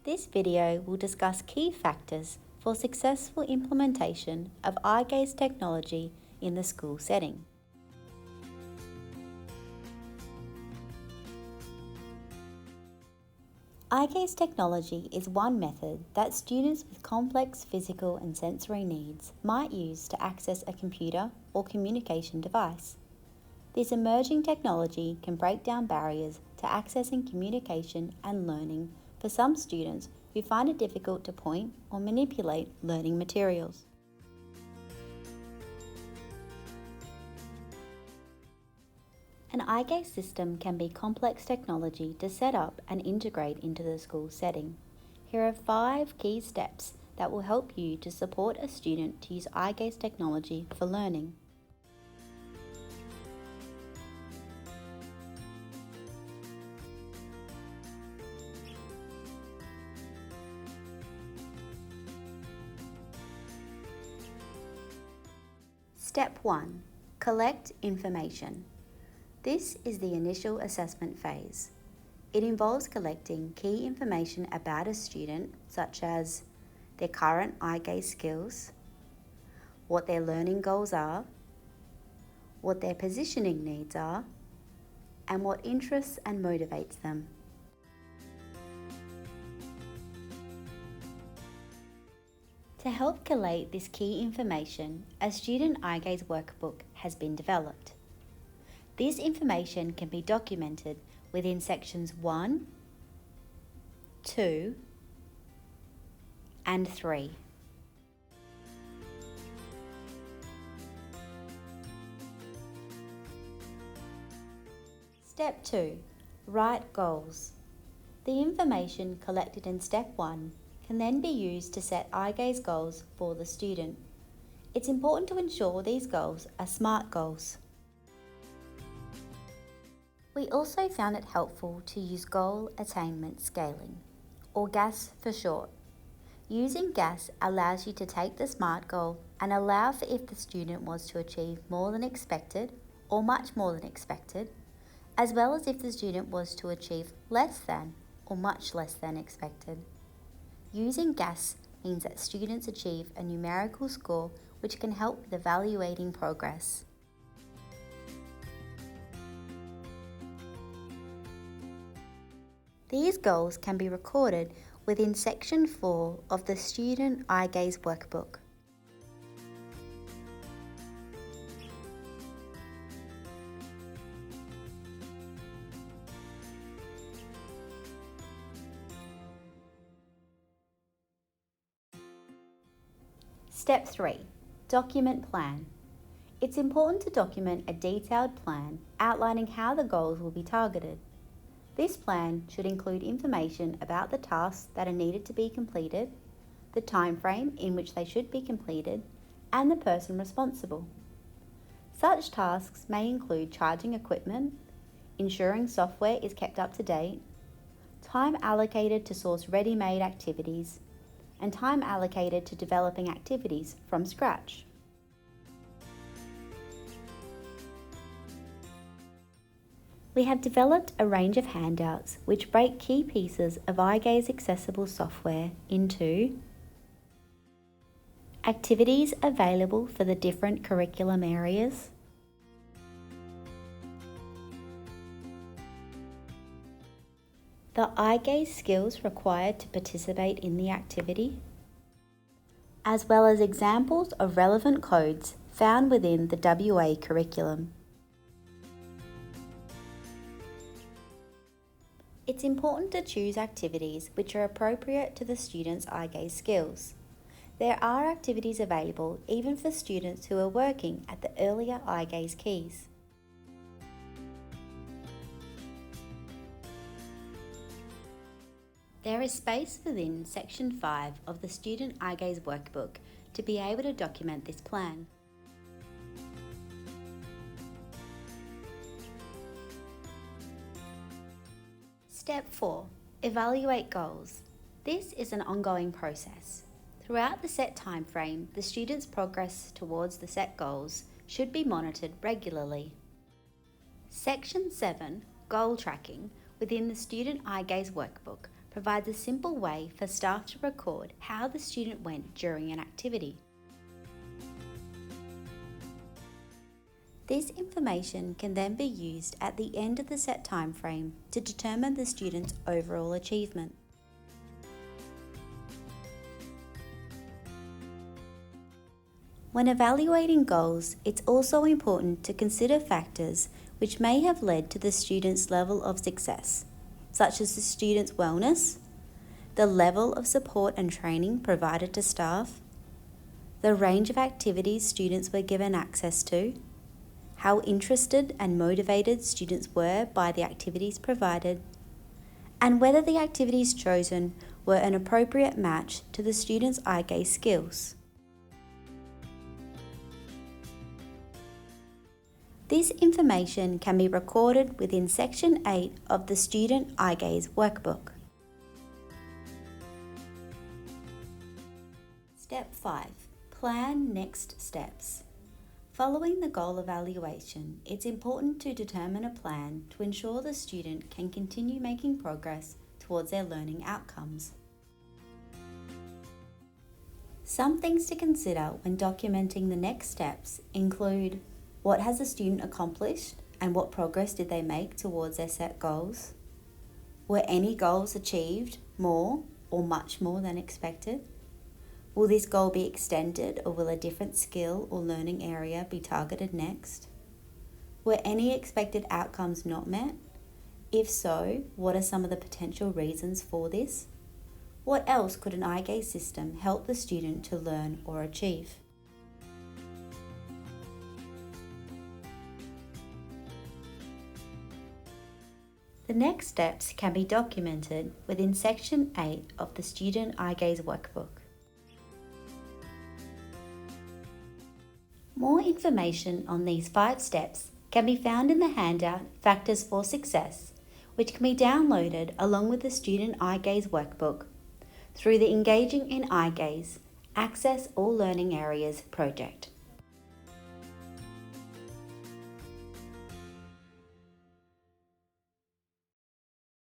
This video will discuss key factors for successful implementation of eye gaze technology in the school setting. Eye gaze technology is one method that students with complex physical and sensory needs might use to access a computer or communication device. This emerging technology can break down barriers to accessing communication and learning for some students who find it difficult to point or manipulate learning materials. An eye gaze system can be complex technology to set up and integrate into the school setting. Here are 5 key steps that will help you to support a student to use eye gaze technology for learning. Step 1. Collect information. This is the initial assessment phase. It involves collecting key information about a student, such as their current eye gaze skills, what their learning goals are, what their positioning needs are, and what interests and motivates them. To help collate this key information, a student eye gaze workbook has been developed. This information can be documented within sections 1, 2, and 3. Step 2. Write goals. The information collected in Step 1 can then be used to set eye gaze goals for the student. It's important to ensure these goals are SMART goals. We also found it helpful to use Goal Attainment Scaling, or GAS for short. Using GAS allows you to take the SMART goal and allow for if the student was to achieve more than expected or much more than expected, as well as if the student was to achieve less than or much less than expected. Using GAS means that students achieve a numerical score which can help with evaluating progress. These goals can be recorded within Section 4 of the Student Eye Gaze Workbook. Step 3. Document plan. It's important to document a detailed plan outlining how the goals will be targeted. This plan should include information about the tasks that are needed to be completed, the time frame in which they should be completed, and the person responsible. Such tasks may include charging equipment, ensuring software is kept up to date, time allocated to source ready-made activities, and time allocated to developing activities from scratch. We have developed a range of handouts which break key pieces of eye gaze accessible software into activities available for the different curriculum areas, the eye gaze skills required to participate in the activity, as well as examples of relevant codes found within the WA curriculum. It's important to choose activities which are appropriate to the student's eye gaze skills. There are activities available even for students who are working at the earlier eye gaze keys. There is space within Section 5 of the Student Eye Gaze Workbook to be able to document this plan. Step 4. Evaluate goals. This is an ongoing process. Throughout the set time frame, the student's progress towards the set goals should be monitored regularly. Section 7, Goal Tracking, within the Student Eye Gaze Workbook provides a simple way for staff to record how the student went during an activity. This information can then be used at the end of the set time frame to determine the student's overall achievement. When evaluating goals, it's also important to consider factors which may have led to the student's level of success, such as the student's wellness, the level of support and training provided to staff, the range of activities students were given access to, how interested and motivated students were by the activities provided, and whether the activities chosen were an appropriate match to the student's eye gaze skills. This information can be recorded within Section 8 of the Student Eye Gaze Workbook. Step 5. Plan next steps. Following the goal evaluation, it's important to determine a plan to ensure the student can continue making progress towards their learning outcomes. Some things to consider when documenting the next steps include: what has the student accomplished and what progress did they make towards their set goals? Were any goals achieved more or much more than expected? Will this goal be extended, or will a different skill or learning area be targeted next? Were any expected outcomes not met? If so, what are some of the potential reasons for this? What else could an eye gaze system help the student to learn or achieve? The next steps can be documented within Section 8 of the Student Eye Gaze Workbook. More information on these 5 steps can be found in the handout Factors for Success, which can be downloaded along with the Student Eye Gaze Workbook through the Engaging in Eye Gaze Access All Learning Areas project.